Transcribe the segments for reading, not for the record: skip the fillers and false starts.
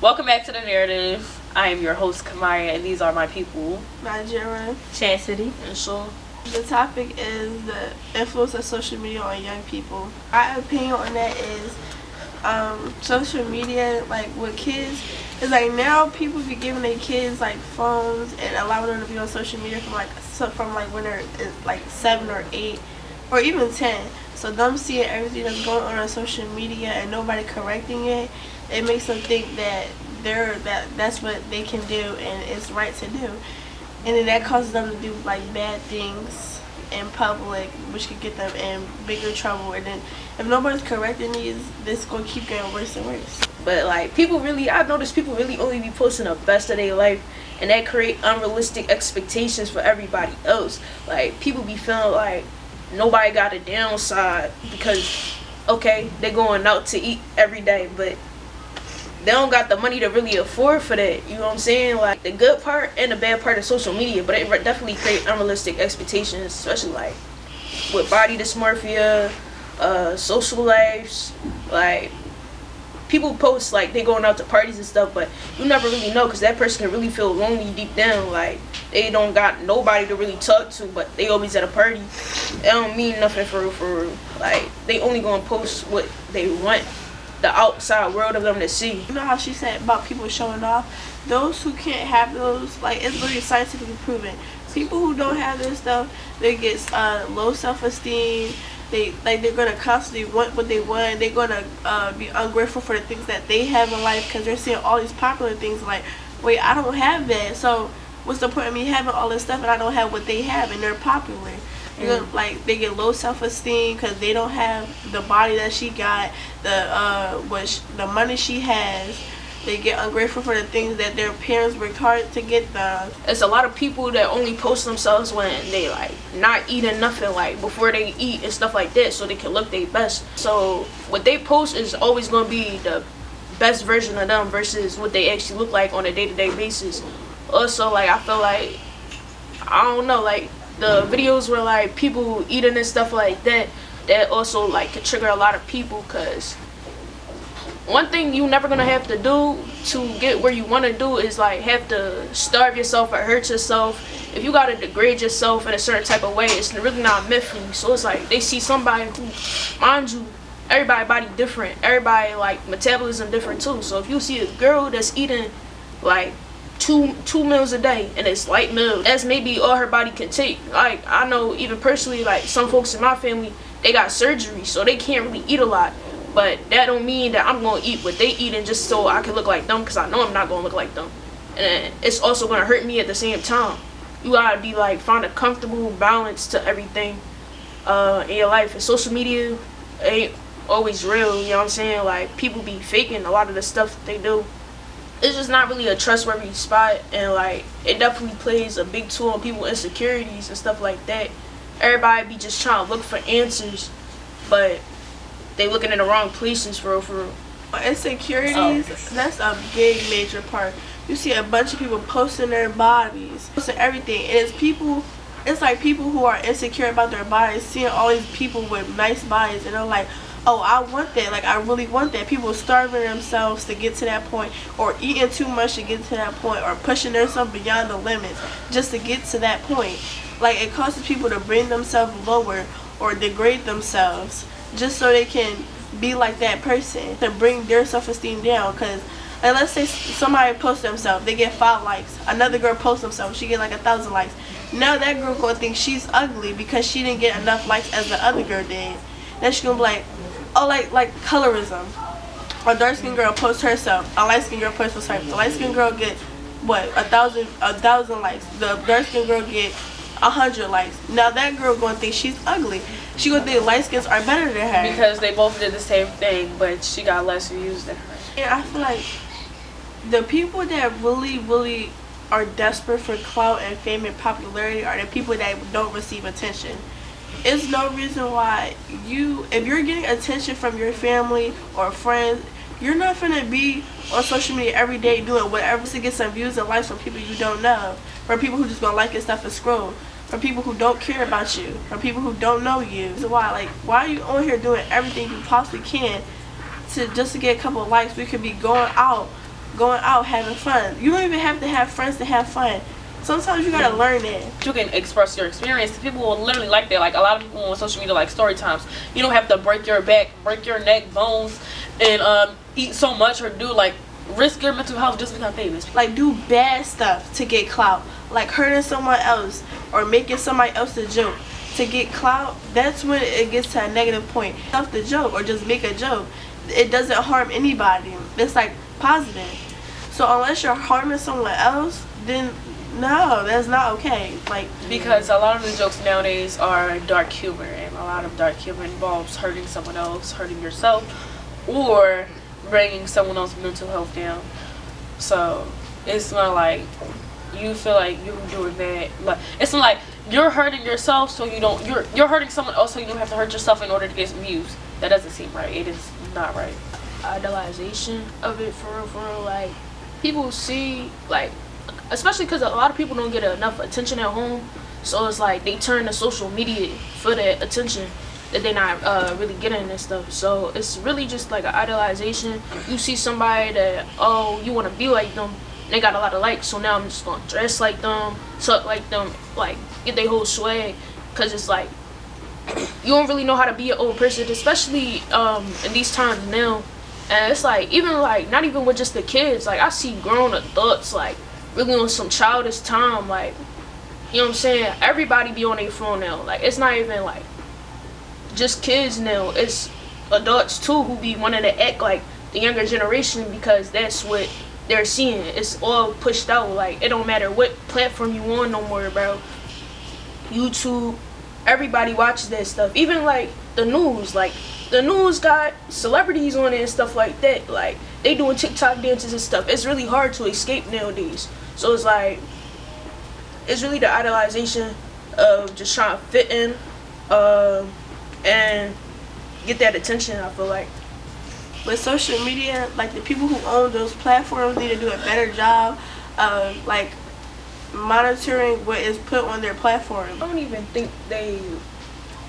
Welcome back to The Narrative. I am your host, Kamaya, and these are my people. Nigeria. Chastity. And so, the topic is the influence of social media on young people. My opinion on that is social media, like with kids, is like now people be giving their kids like phones and allowing them to be on social media from when they're like 7 or 8 or even 10. So them seeing everything that's going on social media and nobody correcting it, it makes them think that that's what they can do and it's right to do. And then that causes them to do like bad things in public, which could get them in bigger trouble. And then if nobody's correcting these, this is going to keep getting worse and worse. but like I've noticed people really only be posting the best of their life, and that create unrealistic expectations for everybody else. Like people be feeling like nobody got a downside because, okay, they going out to eat every day, but they don't got the money to really afford for that. You know what I'm saying? Like the good part and the bad part of social media, but it definitely create unrealistic expectations, especially like with body dysmorphia, social lives. Like people post like they going out to parties and stuff, but you never really know because that person can really feel lonely deep down. Like they don't got nobody to really talk to, but they always at a party. It don't mean nothing for real. Like they only gonna post what they want the outside world of them to see. You know how she said about people showing off? Those who can't have those, like, it's literally scientifically proven. People who don't have this stuff, they get low self-esteem. They're gonna constantly want what they want. They're gonna be ungrateful for the things that they have in life because they're seeing all these popular things. Like, wait, I don't have that, so what's the point of me having all this stuff and I don't have what they have and they're popular? Like they get low self-esteem because they don't have the body that she got, the money she has. They get ungrateful for the things that their parents worked hard to get them. It's a lot of people that only post themselves when they like not eating nothing, like before they eat and stuff like that, so they can look their best. So what they post is always gonna be the best version of them versus what they actually look like on a day-to-day basis. Also, like I feel like I don't know, like the videos where like people eating and stuff like that also like can trigger a lot of people, because one thing you never gonna have to do to get where you want to do is like have to starve yourself or hurt yourself. If you gotta degrade yourself in a certain type of way, it's really not meant for you. So it's like they see somebody who, mind you, everybody body different, everybody like metabolism different too. So if you see a girl that's eating like two meals a day and it's light meal, that's maybe all her body can take. Like I know even personally, like some folks in my family, they got surgery so they can't really eat a lot, but that don't mean that I'm gonna eat what they eating just so I can look like them, because I know I'm not gonna look like them, and it's also gonna hurt me at the same time. You gotta be like find a comfortable balance to everything in your life, and social media ain't always real. You know what I'm saying? Like people be faking a lot of the stuff that they do. It's just not really a trustworthy spot, and like it definitely plays a big toll on people's insecurities and stuff like that. Everybody be just trying to look for answers, but they looking in the wrong places for real. Insecurities, that's a big major part. You see a bunch of people posting their bodies, posting everything, and it's like people who are insecure about their bodies seeing all these people with nice bodies and they're like, oh, I want that, like I really want that. People starving themselves to get to that point, or eating too much to get to that point, or pushing themselves beyond the limits just to get to that point. Like it causes people to bring themselves lower or degrade themselves just so they can be like that person, to bring their self-esteem down. Because like, let's say somebody posts themselves, they get 5 likes. Another girl posts themselves, she get like 1,000 likes. Now that girl gonna think she's ugly because she didn't get enough likes as the other girl did. Then she gonna be like, oh, like colorism. A dark skinned girl posts herself, a light skinned girl posts herself. The light skinned girl get what, 1,000 likes. The dark skinned girl get 100 likes. Now that girl gonna think she's ugly. She gonna think light skins are better than her Because they both did the same thing, but she got less views than her. And I feel like the people that really are desperate for clout and fame and popularity are the people that don't receive attention. It's no reason why if you're getting attention from your family or friends, you're not gonna be on social media every day doing whatever to get some views and likes from people you don't know, from people who just gonna like your stuff and scroll, from people who don't care about you, from people who don't know you. So why are you on here doing everything you possibly can to just to get a couple of likes? We could be going out going out, having fun. You don't even have to have friends to have fun. Sometimes you gotta learn that. You can express your experience. People will literally like that. Like a lot of people on social media like story times. You don't have to break your back, break your neck, bones, and eat so much or do like risk your mental health just to become famous. Like do bad stuff to get clout. Like hurting someone else or making somebody else a joke to get clout. That's when it gets to a negative point. Stuff the joke or just make a joke. It doesn't harm anybody. It's like positive. So unless you're harming someone else, then no, that's not okay. Like because a lot of the jokes nowadays are dark humor, and a lot of dark humor involves hurting someone else, hurting yourself, or bringing someone else's mental health down. So it's not like you feel like you're doing that. Like it's not like you're hurting yourself, so you don't. You're hurting someone else, so you don't have to hurt yourself in order to get some views. That doesn't seem right. It is not right. Idolization of it for real. Like people see like. Especially because a lot of people don't get enough attention at home, so it's like they turn to social media for that attention that they're not really getting and stuff. So it's really just like an idolization. You see somebody that, oh, you want to be like them, they got a lot of likes, so now I'm just gonna dress like them, talk like them, like get their whole swag, because it's like you don't really know how to be your own person, especially in these times now. And it's like even like not even with just the kids, like I see grown adults like really on some childish time, like, you know what I'm saying? Everybody be on their phone now. Like, it's not even like just kids now. It's adults too who be wanting to act like the younger generation because that's what they're seeing. It's all pushed out. Like, it don't matter what platform you on no more, bro. YouTube, everybody watches that stuff. Even like the news, like the news got celebrities on it and stuff like that. Like, they doing TikTok dances and stuff. It's really hard to escape nowadays. So it's like, it's really the idolization of just trying to fit in and get that attention, I feel like. With social media, like the people who own those platforms need to do a better job of like monitoring what is put on their platform. I don't even think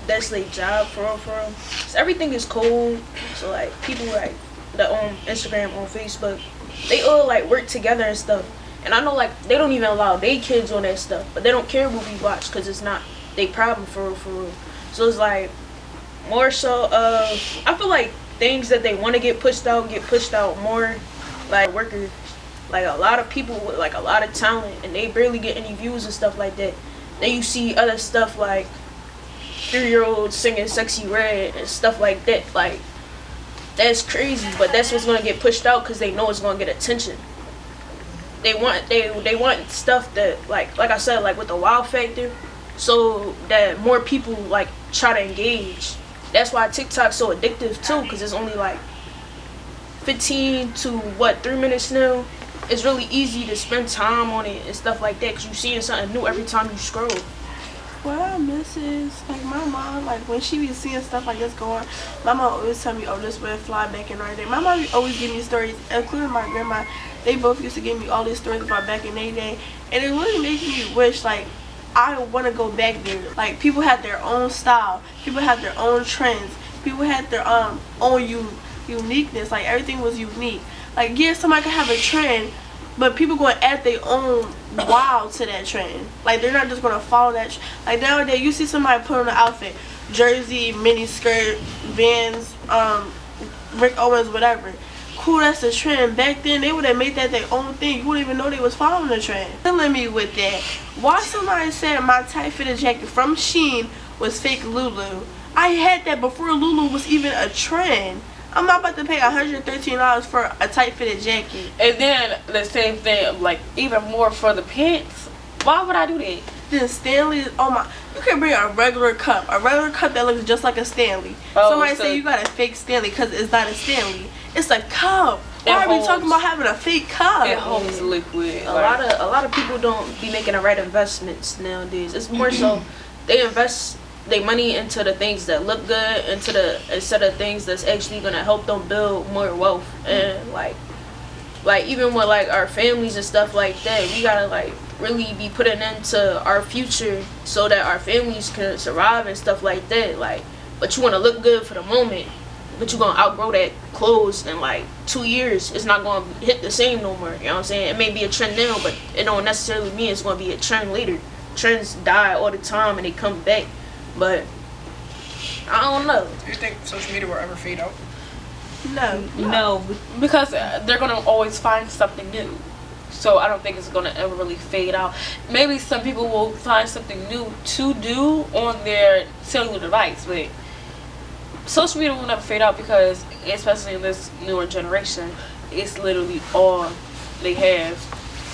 that's their job for real. So everything is cold. So like people like that on Instagram, on Facebook, they all like work together and stuff. And I know like they don't even allow their kids on that stuff, but they don't care what we watch because it's not their problem for real. So it's like more so I feel like things that they want to get pushed out more. Like workers, like a lot of people with like a lot of talent and they barely get any views and stuff like that. Then you see other stuff like 3-year-olds singing Sexy Red and stuff like that. Like that's crazy, but that's what's gonna get pushed out because they know it's gonna get attention. They want stuff that like I said, like with the wow factor, so that more people like try to engage. That's why TikTok's so addictive too, because it's only like 15 to 3 minutes now. It's really easy to spend time on it and stuff like that because you're seeing something new every time you scroll. What I miss is like my mom, like when she be seeing stuff like this going, my mom always tell me, oh, this would fly back in our day. My mom always give me stories, including my grandma. They both used to give me all these stories about back in their day, and it really makes me wish like I want to go back there. Like people had their own style, people had their own trends, people had their own uniqueness. Like everything was unique. Like yeah, somebody could have a trend, but people going to add their own wow to that trend. Like they're not just going to follow that. Like nowadays, you see somebody put on an outfit, jersey, mini skirt, Vans, Rick Owens, whatever. Cool, that's the trend. Back then, they would have made that their own thing. You wouldn't even know they was following the trend. Killing me with that. Why somebody said my tight fitted jacket from Shein was fake Lulu? I had that before Lulu was even a trend. I'm not about to pay $113 for a tight fitted jacket. And then the same thing, like even more for the pants. Why would I do that? Then Stanley, oh my, you can bring a regular cup that looks just like a Stanley. Oh, somebody so say you got a fake Stanley because it's not a Stanley. It's a cup. Why are we talking about having a fake cup? It holds liquid. A lot of people don't be making the right investments nowadays. It's more so they invest their money into the things that look good, instead of things that's actually gonna help them build more wealth. And like even with like our families and stuff like that, we gotta like really be putting into our future so that our families can survive and stuff like that. Like, but you want to look good for the moment. but you're gonna outgrow that clothes in like 2 years. It's not gonna hit the same no more. You know what I'm saying? It may be a trend now, but it don't necessarily mean it's gonna be a trend later. Trends die all the time and they come back, but I don't know. Do you think social media will ever fade out? No. Because they're gonna always find something new. So I don't think it's gonna ever really fade out. Maybe some people will find something new to do on their cellular device, but social media will never fade out because, especially in this newer generation, it's literally all they have.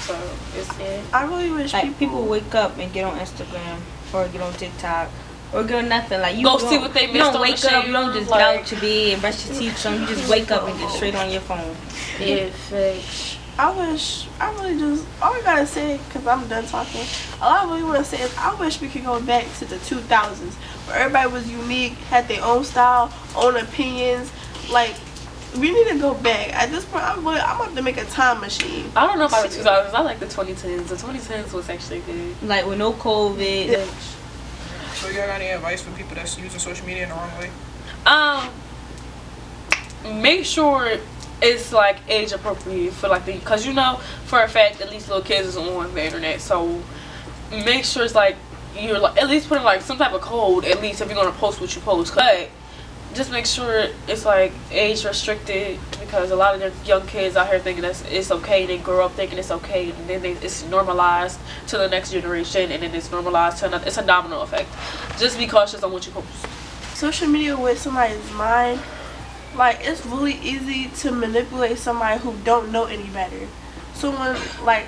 So it's I really wish like people wake up and get on Instagram or get on TikTok or get on nothing. Like you go see what they missed. You don't on wake the up. You don't just like, get out your bed and brush your teeth. So you just wake up and get straight on your phone. Yeah, facts. all I gotta say, because I'm done talking, all I really want to say is I wish we could go back to the 2000s where everybody was unique, had their own style, own opinions. Like, we need to go back. At this point, I'm about to make a time machine. I don't know about the 2000s. I like the 2010s. The 2010s was actually good. Like with no COVID. Yeah. So you got any advice for people that's using social media in the wrong way? Make sure it's like age appropriate for like because you know for a fact at least little kids is on the internet, so make sure it's like you're like at least putting like some type of code at least if you're gonna post what you post. But just make sure it's like age restricted because a lot of the young kids out here thinking it's okay. They grow up thinking it's okay, and then it's normalized to the next generation, and then it's normalized to another. It's a domino effect. Just be cautious on what you post. Social media with somebody's mind, like, it's really easy to manipulate somebody who don't know any better. Someone like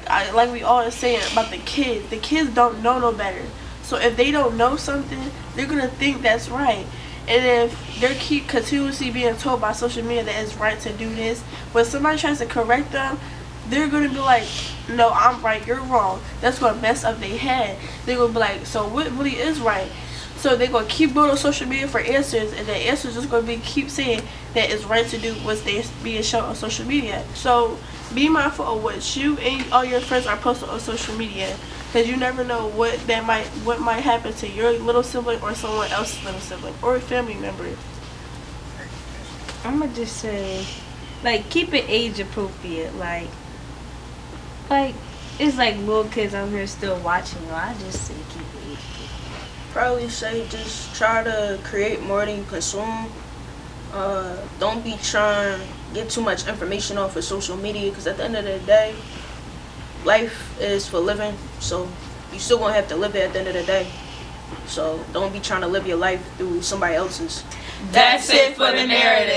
we always saying about the kids don't know no better. So if they don't know something, they're gonna think that's right. And if they keep continuously being told by social media that it's right to do this, when somebody tries to correct them, they're gonna be like, no, I'm right, you're wrong. That's gonna mess up their head. They're gonna be like, so what really is right? So they're gonna keep going on social media for answers, and the answers just gonna be keep saying that it's right to do what's being shown on social media. So be mindful of what you and all your friends are posting on social media, because you never know what might happen to your little sibling or someone else's little sibling or a family member. I'm gonna just say, like, keep it age appropriate. Like it's like little kids out here still watching. I just say keep it age appropriate. Probably say just try to create more than you consume. Don't be trying to get too much information off of social media, because at the end of the day, life is for living, so you still gonna have to live it at the end of the day. So don't be trying to live your life through somebody else's. That's it for the narrative.